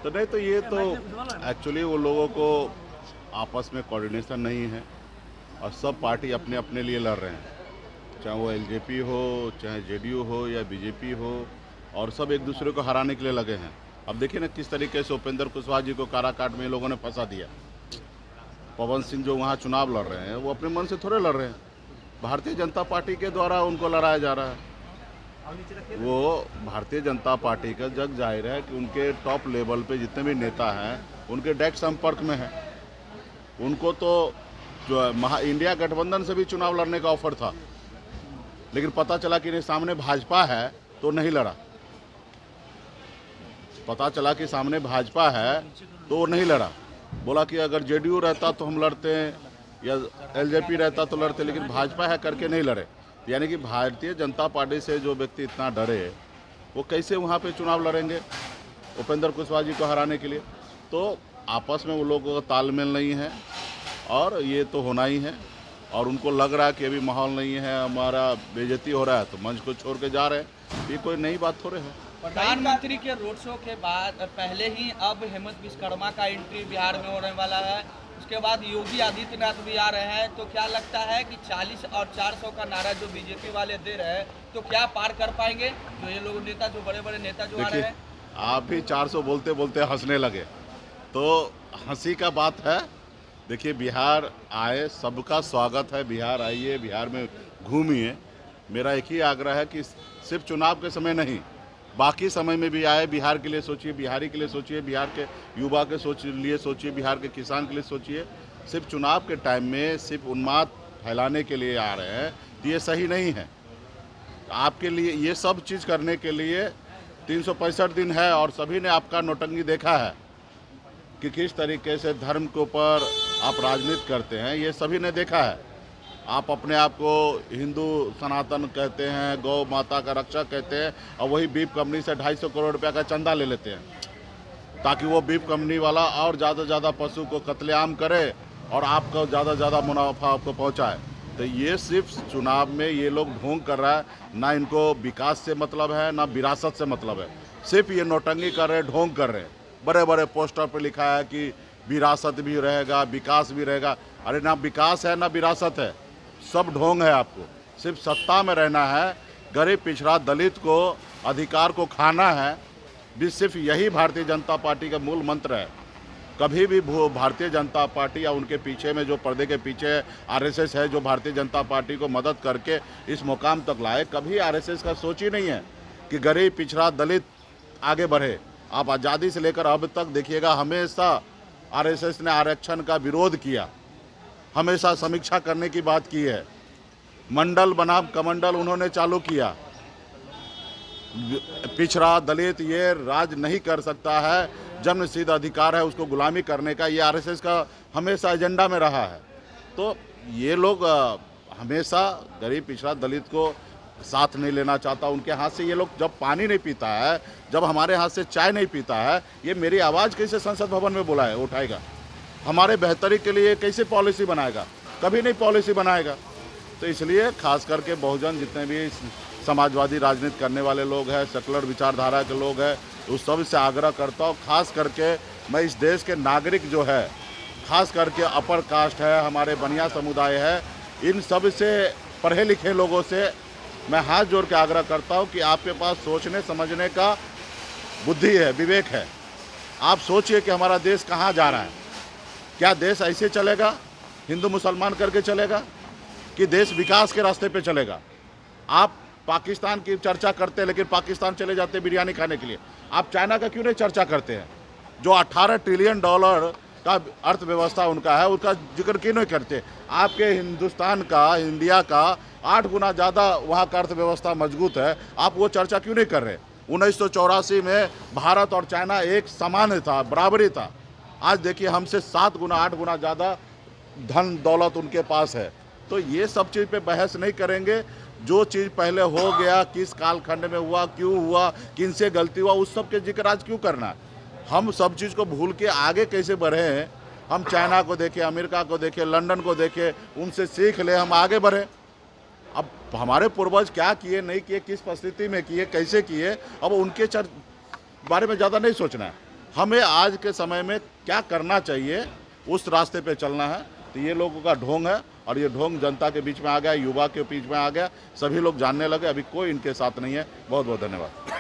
तो नहीं, तो ये तो एक्चुअली वो लोगों को आपस में कोऑर्डिनेशन नहीं है और सब पार्टी अपने अपने लिए लड़ रहे हैं, चाहे वो एलजेपी हो, चाहे जेडीयू हो या बीजेपी हो, और सब एक दूसरे को हराने के लिए लगे हैं। अब देखिए ना किस तरीके से उपेंद्र कुशवाहा जी को काराकाट में लोगों ने फंसा दिया। पवन सिंह जो वहाँ चुनाव लड़ रहे हैं वो अपने मन से थोड़े लड़ रहे हैं, भारतीय जनता पार्टी के द्वारा उनको लड़ाया जा रहा है। वो भारतीय जनता पार्टी का जग जाहिर है कि उनके टॉप लेवल पे जितने भी नेता हैं उनके डायरेक्ट संपर्क में है। उनको तो जो है इंडिया गठबंधन से भी चुनाव लड़ने का ऑफर था, लेकिन पता चला कि नहीं सामने भाजपा है तो नहीं लड़ा। पता चला कि सामने भाजपा है तो नहीं लड़ा। बोला कि अगर जेडीयू रहता तो हम लड़ते या एलजेपी रहता तो लड़ते, लेकिन भाजपा है करके नहीं लड़े। यानी कि भारतीय जनता पार्टी से जो व्यक्ति इतना डरे वो कैसे वहाँ पे चुनाव लड़ेंगे उपेंद्र कुशवाहा जी को हराने के लिए। तो आपस में वो लोगों का तालमेल नहीं है और ये तो होना ही है। और उनको लग रहा है कि अभी माहौल नहीं है, हमारा बेइज्जती हो रहा है, तो मंच को छोड़ के जा रहे हैं। ये कोई नई बात थोड़े है। प्रधानमंत्री के रोड शो के बाद पहले ही अब हेमंत विश्वकर्मा का एंट्री बिहार में होने वाला है, उसके बाद योगी आदित्यनाथ भी आ रहे हैं। तो क्या लगता है कि 40 और 400 का नारा जो बीजेपी वाले दे रहे हैं तो क्या पार कर पाएंगे जो ये लोग नेता, जो बड़े बड़े नेता जो आ रहे हैं? आप भी 400 बोलते बोलते हंसने लगे, तो हंसी का बात है। देखिए बिहार आए, सबका स्वागत है, बिहार आइए, बिहार में घूमिए। मेरा एक ही आग्रह है कि सिर्फ चुनाव के समय नहीं, बाकी समय में भी आए, बिहार के लिए सोचिए, बिहारी के लिए सोचिए, बिहार के युवा के लिए सोचिए, बिहार के किसान के लिए सोचिए। सिर्फ चुनाव के टाइम में सिर्फ उन्माद फैलाने के लिए आ रहे हैं तो ये सही नहीं है। आपके लिए ये सब चीज़ करने के लिए 365 दिन है और सभी ने आपका नौटंकी देखा है कि किस तरीके से धर्म के ऊपर आप राजनीति करते हैं, ये सभी ने देखा है। आप अपने आप को हिंदू सनातन कहते हैं, गौ माता का रक्षक कहते हैं, और वही बीफ कंपनी से 250 करोड़ रुपया का चंदा ले लेते हैं ताकि वो बीफ कंपनी वाला और ज़्यादा से ज़्यादा पशु को कत्लेआम करे और आपको ज़्यादा से ज़्यादा मुनाफा आपको पहुंचाए। तो ये सिर्फ चुनाव में ये लोग ढोंग कर रहा है, ना इनको विकास से मतलब है ना विरासत से मतलब है। सिर्फ ये नौटंकी कर रहे, ढोंग कर रहे। बड़े बड़े पोस्टर पर लिखा है कि विरासत भी रहेगा, विकास भी रहेगा। अरे ना विकास है ना विरासत है, सब ढोंग है। आपको सिर्फ सत्ता में रहना है, गरीब पिछड़ा दलित को अधिकार को खाना है, भी सिर्फ यही भारतीय जनता पार्टी का मूल मंत्र है। कभी भी भारतीय जनता पार्टी या उनके पीछे में जो पर्दे के पीछे आरएसएस है, जो भारतीय जनता पार्टी को मदद करके इस मुकाम तक लाए, कभी आरएसएस का सोच ही नहीं है कि गरीब पिछड़ा दलित आगे बढ़े। आप आज़ादी से लेकर अब तक देखिएगा, हमेशा आरएसएस ने आरक्षण का विरोध किया, हमेशा समीक्षा करने की बात की है। मंडल बनाम कमंडल उन्होंने चालू किया। पिछड़ा दलित ये राज नहीं कर सकता है, जन्मसिद्ध अधिकार है उसको गुलामी करने का, ये आरएसएस का हमेशा एजेंडा में रहा है। तो ये लोग हमेशा गरीब पिछड़ा दलित को साथ नहीं लेना चाहता। उनके हाथ से ये लोग जब पानी नहीं पीता है, जब हमारे हाथ से चाय नहीं पीता है, ये मेरी आवाज़ कैसे संसद भवन में बुलाए उठाएगा, हमारे बेहतरी के लिए कैसे पॉलिसी बनाएगा? कभी नहीं पॉलिसी बनाएगा। तो इसलिए खास करके बहुजन जितने भी समाजवादी राजनीति करने वाले लोग हैं, सेकुलर विचारधारा के लोग हैं, उस सब से आग्रह करता हूँ। खास करके मैं इस देश के नागरिक जो है, खास करके अपर कास्ट है, हमारे बनिया समुदाय है, इन सब से पढ़े लिखे लोगों से मैं हाथ जोड़ के आग्रह करता हूँ कि आपके पास सोचने समझने का बुद्धि है, विवेक है। आप सोचिए कि हमारा देश कहाँ जा रहा है। क्या देश ऐसे चलेगा, हिंदू मुसलमान करके चलेगा, कि देश विकास के रास्ते पे चलेगा? आप पाकिस्तान की चर्चा करते हैं लेकिन पाकिस्तान चले जाते हैं बिरयानी खाने के लिए। आप चाइना का क्यों नहीं चर्चा करते हैं, जो 18 ट्रिलियन डॉलर का अर्थव्यवस्था उनका है, उसका जिक्र क्यों नहीं करते? आपके हिंदुस्तान का, इंडिया का 8 गुना ज़्यादा वहाँ का अर्थव्यवस्था मजबूत है, आप वो चर्चा क्यों नहीं कर रहे? 1984 में भारत और चाइना एक समान था, बराबरी था। आज देखिए हमसे 7 गुना 8 गुना ज़्यादा धन दौलत उनके पास है। तो ये सब चीज़ पे बहस नहीं करेंगे। जो चीज़ पहले हो गया, किस कालखंड में हुआ, क्यों हुआ, किन से गलती हुआ, उस सब के जिक्र आज क्यों करना? हम सब चीज़ को भूल के आगे कैसे बढ़े हैं? हम चाइना को देखें, अमेरिका को देखें, लंदन को देखें, उनसे सीख ले, हम आगे बढ़े। अब हमारे पूर्वज क्या किए, नहीं किए, किस परिस्थिति में किए, कैसे किए, अब उनके बारे में ज़्यादा नहीं सोचना है। हमें आज के समय में क्या करना चाहिए उस रास्ते पे चलना है। तो ये लोगों का ढोंग है और ये ढोंग जनता के बीच में आ गया, युवा के बीच में आ गया, सभी लोग जानने लगे। अभी कोई इनके साथ नहीं है। बहुत बहुत धन्यवाद।